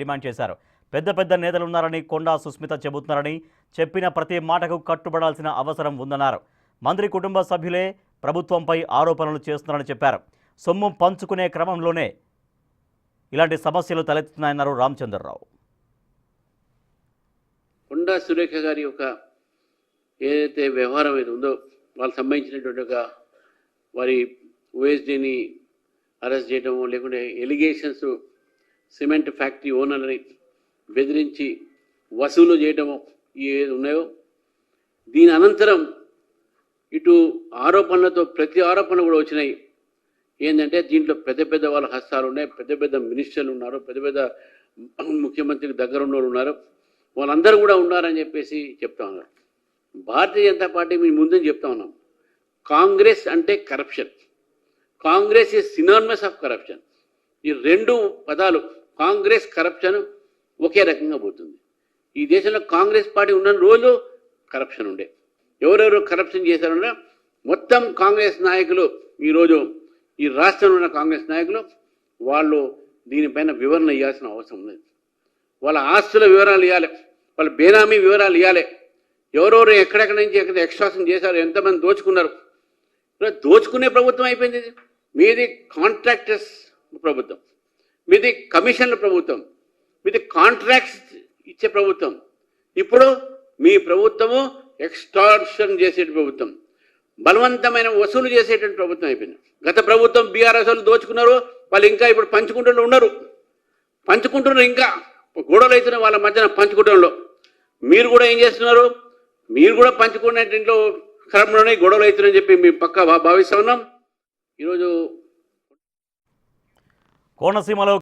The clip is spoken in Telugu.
డిమాండ్ చేశారు. పెద్ద పెద్ద నేతలున్నారని కొండా సుస్మిత చెబుతున్నారని, చెప్పిన ప్రతి మాటకు కట్టుబడాల్సిన అవసరం ఉందన్నారు. మంత్రి కుటుంబ సభ్యులే ప్రభుత్వంపై ఆరోపణలు చేస్తున్నారని చెప్పారు. సొమ్ము పంచుకునే క్రమంలోనే ఇలాంటి సమస్యలు తలెత్తుతున్నాయన్నారు రామచంద్రరావు. కొండా సురేఖ గారి యొక్క ఏదైతే వ్యవహారం ఏది ఉందో వాళ్ళకి సంబంధించినటువంటి ఒక వారి ఓఎస్డీని అరెస్ట్ చేయడము, లేకుంటే ఎలిగేషన్స్ సిమెంట్ ఫ్యాక్టరీ ఓనర్ని బెదిరించి వసూలు చేయడము ఏది ఉన్నాయో, దీని అనంతరం ఇటు ఆరోపణలతో ప్రతి ఆరోపణ కూడా వచ్చినాయి. ఏంటంటే దీంట్లో పెద్ద పెద్ద వాళ్ళ హస్తాలు ఉన్నాయి, పెద్ద పెద్ద మినిస్టర్లు ఉన్నారు, పెద్ద పెద్ద ముఖ్యమంత్రికి దగ్గర ఉన్న వాళ్ళు ఉన్నారు, వాళ్ళందరూ కూడా ఉన్నారని చెప్పేసి చెప్తా ఉన్నారు. భారతీయ జనతా పార్టీ మీ ముందు చెప్తా ఉన్నాం, కాంగ్రెస్ అంటే corruption, Congress is synonymous of corruption. ఈ రెండు పదాలు కాంగ్రెస్ కరప్షన్ ఒకే రకంగా పోతుంది. ఈ దేశంలో కాంగ్రెస్ పార్టీ ఉన్న రోజు కరప్షన్ ఉండే, ఎవరెవరు కరప్షన్ చేశారన్నా మొత్తం కాంగ్రెస్ నాయకులు ఈరోజు ఈ రాష్ట్రంలో ఉన్న కాంగ్రెస్ నాయకులు వాళ్ళు దీనిపైన వివరణ ఇవ్వాల్సిన అవసరం ఉంది. వాళ్ళ ఆస్తుల వివరాలు ఇవ్వాలి, వాళ్ళ బేనామీ వివరాలు ఇవ్వాలి, ఎవరెవరు ఎక్కడెక్కడి నుంచి ఎక్కడ ఎక్స్ట్రాక్షన్ చేశారు, ఎంతమంది దోచుకున్నారు. దోచుకునే ప్రభుత్వం అయిపోయింది ఇది. మీది కాంట్రాక్టర్స్ ప్రభుత్వం, మీది కమిషన్ల ప్రభుత్వం, మీది కాంట్రాక్ట్స్ ఇచ్చే ప్రభుత్వం. ఇప్పుడు మీ ప్రభుత్వము ఎక్స్టార్షన్ చేసే ప్రభుత్వం, బలవంతమైన వసూలు చేసేటువంటి ప్రభుత్వం అయిపోయింది. గత ప్రభుత్వం బీఆర్ఎస్ వాళ్ళు దోచుకున్నారు, వాళ్ళు ఇంకా ఇప్పుడు పంచుకుంటూ ఉన్నారు, ఇంకా గొడవలు అవుతున్నాయి వాళ్ళ మధ్యన పంచుకుంటంలో. మీరు కూడా ఏం చేస్తున్నారు, మీరు కూడా పంచుకునే ఇంట్లో క్రమంలోనే గొడవలు అవుతున్నాయని చెప్పి మేము పక్కా భావిస్తా ఉన్నాం. ఈరోజు కోనసీమలో